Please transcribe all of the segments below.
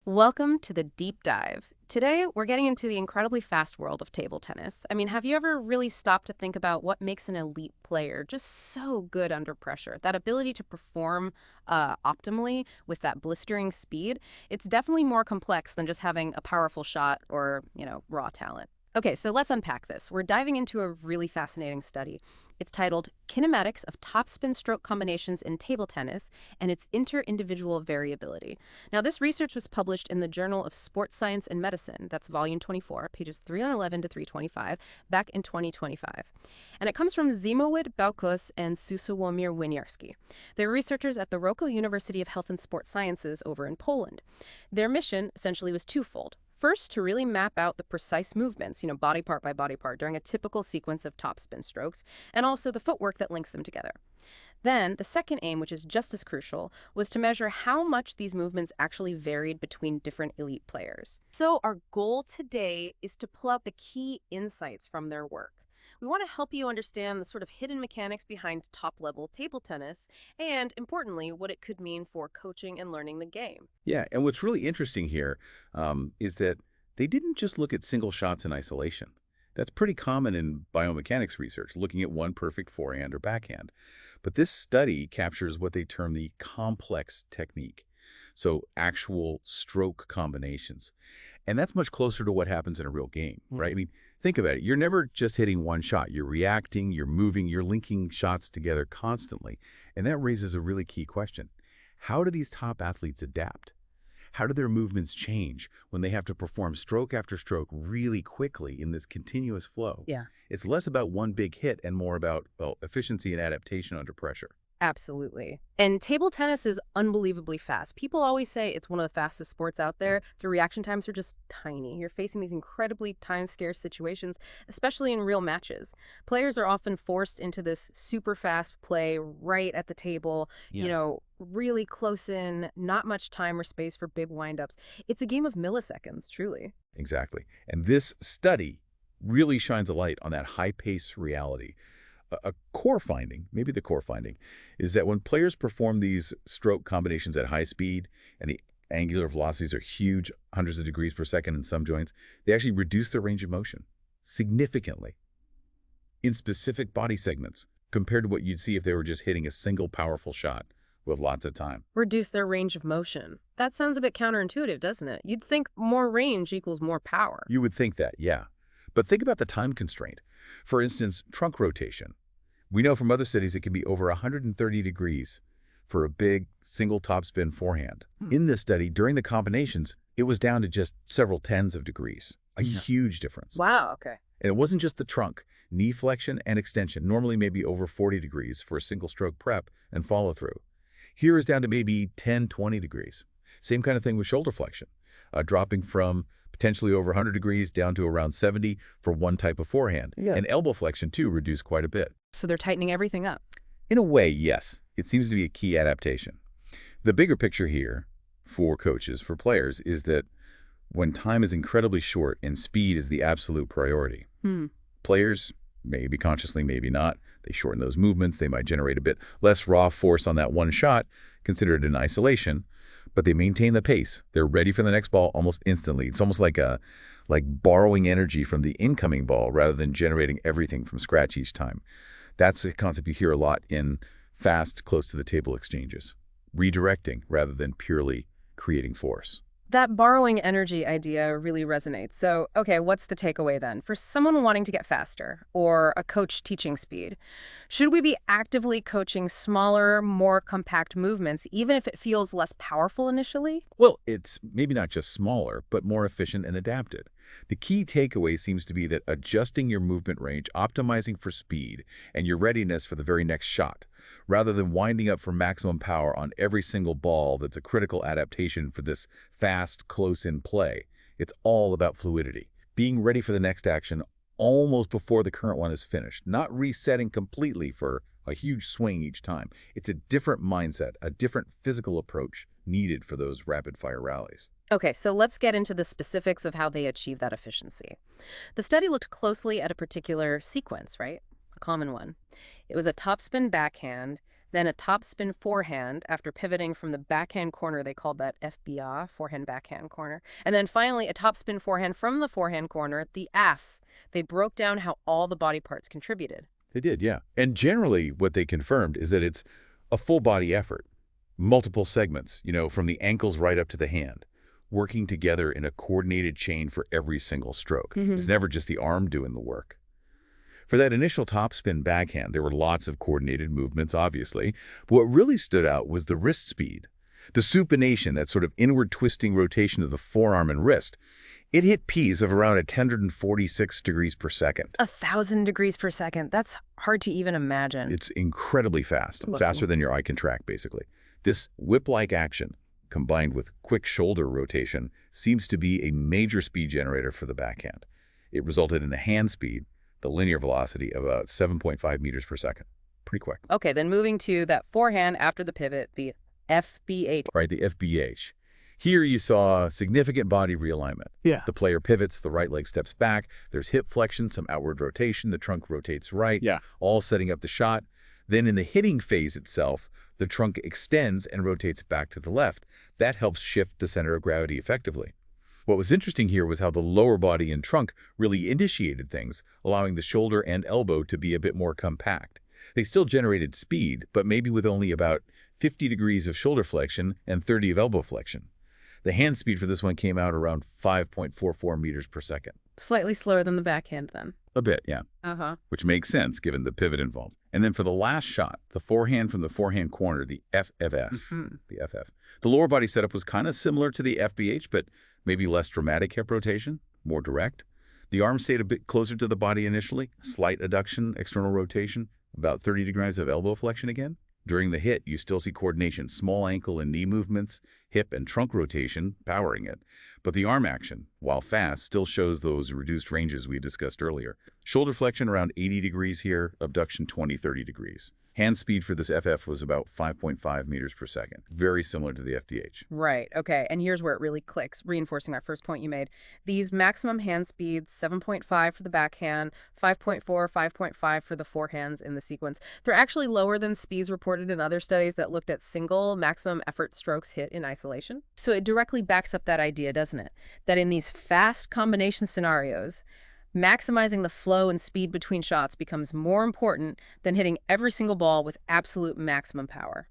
Welcome to the deep dive. Today, we're getting into the incredibly fast world of table tennis. I mean, have you ever really stopped to think about what makes an elite player just so good under pressure? That ability to perform optimally with that blistering speed, it's definitely more complex than just having a powerful shot or, raw talent. Okay, so let's unpack this. We're diving into a really fascinating study. It's titled Kinematics of Topspin Stroke Combinations in Table Tennis and its Inter-Individual Variability. Now, this research was published in the Journal of Sports Science and Medicine, that's volume 24, pages 311 to 325, back in 2025. And it comes from Ziemowit, Bańkosz, and Sławomir Winiarski. They're researchers at the Wrocław University of Health and Sports Sciences over in Poland. Their mission essentially was twofold. First, to really map out the precise movements, body part by body part, during a typical sequence of topspin strokes, and also the footwork that links them together. Then, the second aim, which is just as crucial, was to measure how much these movements actually varied between different elite players. So our goal today is to pull out the key insights from their work. We want to help you understand the sort of hidden mechanics behind top-level table tennis and, importantly, what it could mean for coaching and learning the game. Yeah, and what's really interesting here is that they didn't just look at single shots in isolation. That's pretty common in biomechanics research, looking at one perfect forehand or backhand. But this study captures what they term the complex technique, so actual stroke combinations. And that's much closer to what happens in a real game, right? I mean, think about it. You're never just hitting one shot. You're reacting, you're moving, you're linking shots together constantly. And that raises a really key question. How do these top athletes adapt? How do their movements change when they have to perform stroke after stroke really quickly in this continuous flow? Yeah. It's less about one big hit and more about, well, efficiency and adaptation under pressure. Absolutely. And table tennis is unbelievably fast. People always say it's one of the fastest sports out there. The reaction times are just tiny. You're facing these incredibly time-scarce situations, especially in real matches. Players are often forced into this super fast play right at the table, really close in, not much time or space for big windups. It's a game of milliseconds, truly. Exactly. And this study really shines a light on that high-pace reality. A core finding, maybe the core finding, is that when players perform these stroke combinations at high speed and the angular velocities are huge, hundreds of degrees per second in some joints, they actually reduce their range of motion significantly in specific body segments compared to what you'd see if they were just hitting a single powerful shot with lots of time. Reduce their range of motion. That sounds a bit counterintuitive, doesn't it? You'd think more range equals more power. You would think that, yeah. But think about the time constraint. For instance, trunk rotation. We know from other studies it can be over 130 degrees for a big single topspin forehand. In this study, during the combinations, it was down to just several tens of degrees, a huge difference. Wow, okay. And it wasn't just the trunk. Knee flexion and extension, normally maybe over 40 degrees for a single stroke prep and follow through. Here is down to maybe 10, 20 degrees. Same kind of thing with shoulder flexion, dropping from potentially over 100 degrees down to around 70 for one type of forehand. Yeah. And elbow flexion, too, reduced quite a bit. So they're tightening everything up. In a way, yes. It seems to be a key adaptation. The bigger picture here for coaches, for players, is that when time is incredibly short and speed is the absolute priority, players, maybe consciously, maybe not, they shorten those movements. They might generate a bit less raw force on that one shot, considered in isolation, but they maintain the pace. They're ready for the next ball almost instantly. It's almost like borrowing energy from the incoming ball rather than generating everything from scratch each time. That's a concept you hear a lot in fast, close-to-the-table exchanges. Redirecting rather than purely creating force. That borrowing energy idea really resonates. So, okay, what's the takeaway then? For someone wanting to get faster or a coach teaching speed, should we be actively coaching smaller, more compact movements, even if it feels less powerful initially? Well, it's maybe not just smaller, but more efficient and adapted. The key takeaway seems to be that adjusting your movement range, optimizing for speed, and your readiness for the very next shot, rather than winding up for maximum power on every single ball that's a critical adaptation for this fast, close-in play. It's all about fluidity, being ready for the next action almost before the current one is finished, not resetting completely for a huge swing each time. It's a different mindset, a different physical approach needed for those rapid-fire rallies. Okay, so let's get into the specifics of how they achieve that efficiency. The study looked closely at a particular sequence, right? A common one. It was a topspin backhand then a topspin forehand after pivoting from the backhand corner. They called that FBA, forehand backhand corner. And then finally, a topspin forehand from the forehand corner, the AF. They broke down how all the body parts contributed. They did, yeah. And generally, what they confirmed is that it's a full-body effort. Multiple segments, from the ankles right up to the hand, working together in a coordinated chain for every single stroke. It's never just the arm doing the work. For that initial topspin backhand, there were lots of coordinated movements, obviously, but what really stood out was the wrist speed. The supination, that sort of inward twisting rotation of the forearm and wrist, it hit P's of around 146 degrees per second. 1,000 degrees per second. That's hard to even imagine. It's incredibly fast, faster than your eye can track, basically. This whip-like action, combined with quick shoulder rotation, seems to be a major speed generator for the backhand. It resulted in a hand speed, the linear velocity, of about 7.5 meters per second. Pretty quick. Okay, then moving to that forehand after the pivot, the FBH. Right, the FBH. Here you saw significant body realignment. Yeah. The player pivots, the right leg steps back, there's hip flexion, some outward rotation, the trunk rotates right, all setting up the shot. Then in the hitting phase itself, the trunk extends and rotates back to the left. That helps shift the center of gravity effectively. What was interesting here was how the lower body and trunk really initiated things, allowing the shoulder and elbow to be a bit more compact. They still generated speed, but maybe with only about 50 degrees of shoulder flexion and 30 of elbow flexion. The hand speed for this one came out around 5.44 meters per second. Slightly slower than the backhand then. A bit, yeah. Which makes sense given the pivot involved. And then for the last shot, the forehand from the forehand corner, the FFS, the FF. The lower body setup was kind of similar to the FBH, but maybe less dramatic hip rotation, more direct. The arm stayed a bit closer to the body initially, slight adduction, external rotation, about 30 degrees of elbow flexion again. During the hit, you still see coordination, small ankle and knee movements, hip and trunk rotation, powering it. But the arm action, while fast, still shows those reduced ranges we discussed earlier. Shoulder flexion around 80 degrees here, abduction 20-30 degrees. Hand speed for this FF was about 5.5 meters per second, very similar to the FDH. Right, okay, and here's where it really clicks, reinforcing that first point you made. These maximum hand speeds, 7.5 for the backhand, 5.4, 5.5 for the forehands in the sequence, they're actually lower than speeds reported in other studies that looked at single maximum effort strokes hit in isolation. So it directly backs up that idea, doesn't it? That in these fast combination scenarios, maximizing the flow and speed between shots becomes more important than hitting every single ball with absolute maximum power.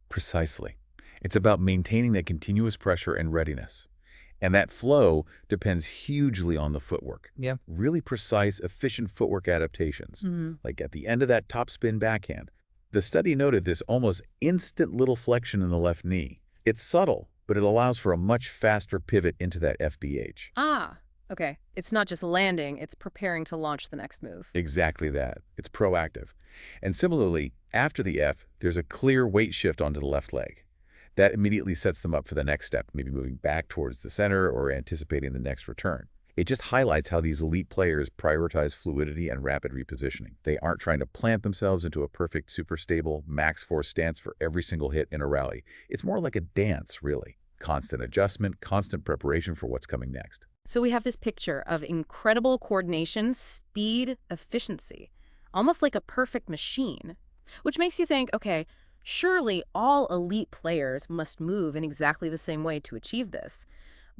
Precisely. It's about maintaining that continuous pressure and readiness. And that flow depends hugely on the footwork. Yeah. Really precise, efficient footwork adaptations. Like at the end of that topspin backhand. The study noted this almost instant little flexion in the left knee. It's subtle, but it allows for a much faster pivot into that FBH. Okay. It's not just landing, it's preparing to launch the next move. Exactly that. It's proactive. And similarly, after the F, there's a clear weight shift onto the left leg. That immediately sets them up for the next step, maybe moving back towards the center or anticipating the next return. It just highlights how these elite players prioritize fluidity and rapid repositioning. They aren't trying to plant themselves into a perfect, super stable, max force stance for every single hit in a rally. It's more like a dance, really. Constant adjustment, constant preparation for what's coming next. So we have this picture of incredible coordination, speed, efficiency, almost like a perfect machine, which makes you think, okay, surely all elite players must move in exactly the same way to achieve this.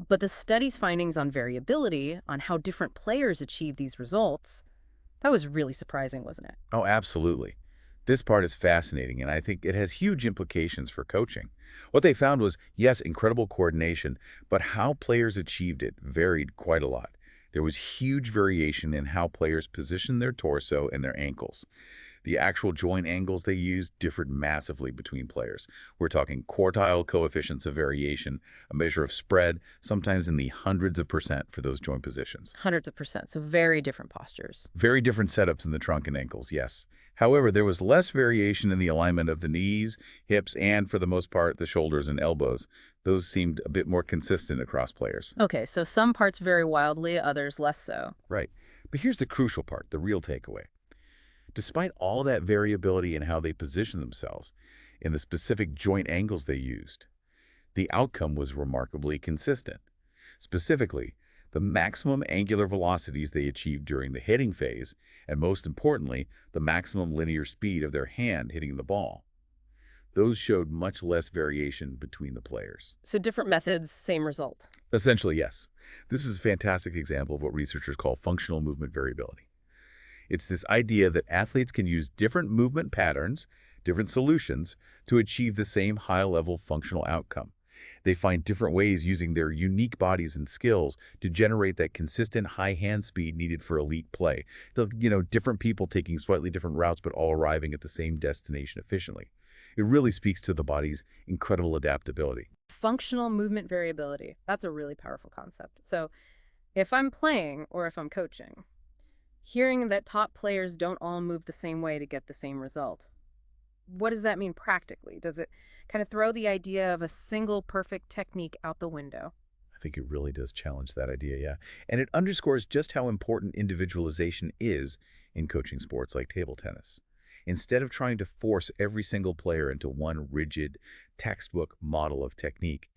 But the study's findings on variability, on how different players achieve these results, that was really surprising, wasn't it? Oh, absolutely. This part is fascinating, and I think it has huge implications for coaching. What they found was, yes, incredible coordination, but how players achieved it varied quite a lot. There was huge variation in how players positioned their torso and their ankles. The actual joint angles they used differed massively between players. We're talking quartile coefficients of variation, a measure of spread, sometimes in the hundreds of % for those joint positions. Hundreds of %, so very different postures. Very different setups in the trunk and ankles, yes. However, there was less variation in the alignment of the knees, hips, and, for the most part, the shoulders and elbows. Those seemed a bit more consistent across players. Okay, so some parts vary wildly, others less so. Right. But here's the crucial part, the real takeaway. Despite all that variability in how they positioned themselves, in the specific joint angles they used, the outcome was remarkably consistent. Specifically, the maximum angular velocities they achieved during the hitting phase, and most importantly, the maximum linear speed of their hand hitting the ball. Those showed much less variation between the players. So different methods, same result. Essentially, yes. This is a fantastic example of what researchers call functional movement variability. It's this idea that athletes can use different movement patterns, different solutions, to achieve the same high-level functional outcome. They find different ways using their unique bodies and skills to generate that consistent high hand speed needed for elite play. Different people taking slightly different routes but all arriving at the same destination efficiently. It really speaks to the body's incredible adaptability. Functional movement variability. That's a really powerful concept. So if I'm playing or if I'm coaching, hearing that top players don't all move the same way to get the same result, what does that mean practically? Does it kind of throw the idea of a single perfect technique out the window? I think it really does challenge that idea, yeah. And it underscores just how important individualization is in coaching sports like table tennis. Instead of trying to force every single player into one rigid, textbook model of technique,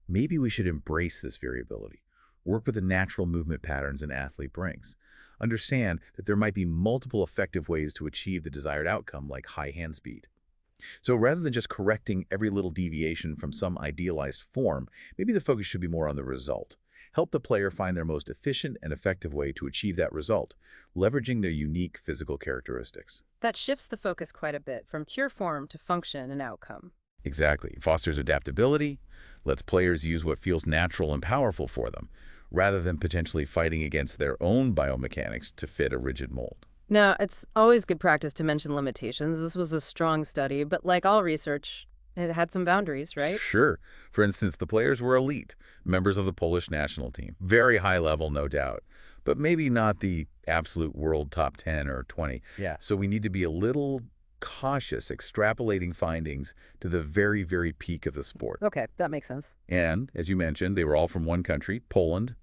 maybe we should embrace this variability. Work with the natural movement patterns an athlete brings. Understand that there might be multiple effective ways to achieve the desired outcome, like high hand speed. So rather than just correcting every little deviation from some idealized form, maybe the focus should be more on the result. Help the player find their most efficient and effective way to achieve that result, leveraging their unique physical characteristics. That shifts the focus quite a bit from pure form to function and outcome. Exactly. Fosters adaptability, lets players use what feels natural and powerful for them, rather than potentially fighting against their own biomechanics to fit a rigid mold. Now, it's always good practice to mention limitations. This was a strong study, but like all research, it had some boundaries, right? Sure. For instance, the players were elite, members of the Polish national team. Very high level, no doubt, but maybe not the absolute world top 10 or 20. Yeah. So we need to be a little cautious extrapolating findings to the very, very peak of the sport. Okay, that makes sense. And, as you mentioned, they were all from one country, Poland.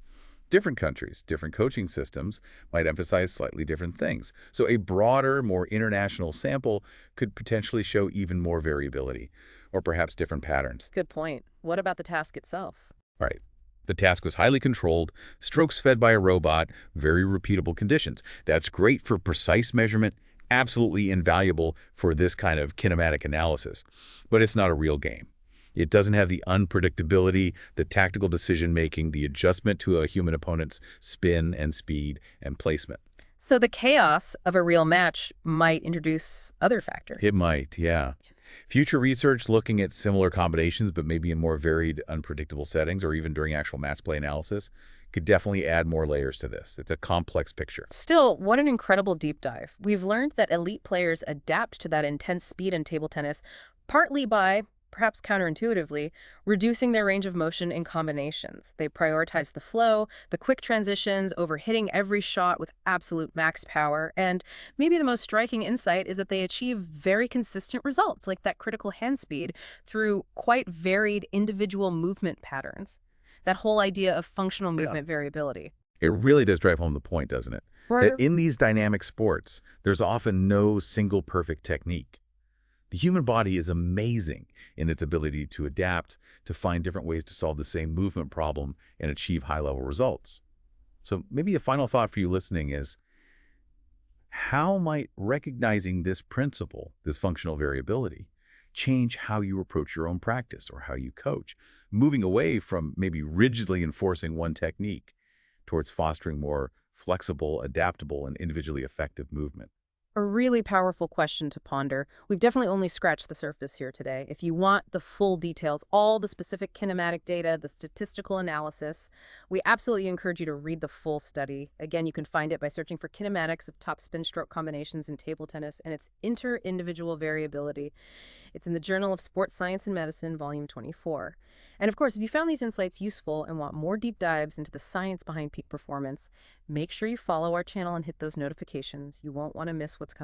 Different countries, different coaching systems might emphasize slightly different things. So a broader, more international sample could potentially show even more variability, or perhaps different patterns. Good point. What about the task itself? All right. The task was highly controlled, strokes fed by a robot, very repeatable conditions. That's great for precise measurement, absolutely invaluable for this kind of kinematic analysis. But it's not a real game. It doesn't have the unpredictability, the tactical decision-making, the adjustment to a human opponent's spin and speed and placement. So the chaos of a real match might introduce other factors. It might, yeah. Future research looking at similar combinations, but maybe in more varied, unpredictable settings, or even during actual match play analysis, could definitely add more layers to this. It's a complex picture. Still, what an incredible deep dive. We've learned that elite players adapt to that intense speed in table tennis, partly by, perhaps counterintuitively, reducing their range of motion in combinations. They prioritize the flow, the quick transitions, over hitting every shot with absolute max power. And maybe the most striking insight is that they achieve very consistent results, like that critical hand speed, through quite varied individual movement patterns. That whole idea of functional movement variability. It really does drive home the point, doesn't it? Right. That in these dynamic sports, there's often no single perfect technique. The human body is amazing in its ability to adapt, to find different ways to solve the same movement problem and achieve high-level results. So maybe a final thought for you listening is, how might recognizing this principle, this functional variability, change how you approach your own practice or how you coach, moving away from maybe rigidly enforcing one technique towards fostering more flexible, adaptable, and individually effective movement? A really powerful question to ponder. We've definitely only scratched the surface here today. If you want the full details, all the specific kinematic data, the statistical analysis, we absolutely encourage you to read the full study. Again, you can find it by searching for kinematics of topspin stroke combinations in table tennis and its inter-individual variability. It's in the Journal of Sports Science and Medicine, Volume 24. And of course, if you found these insights useful and want more deep dives into the science behind peak performance, make sure you follow our channel and hit those notifications. You won't want to miss what's coming.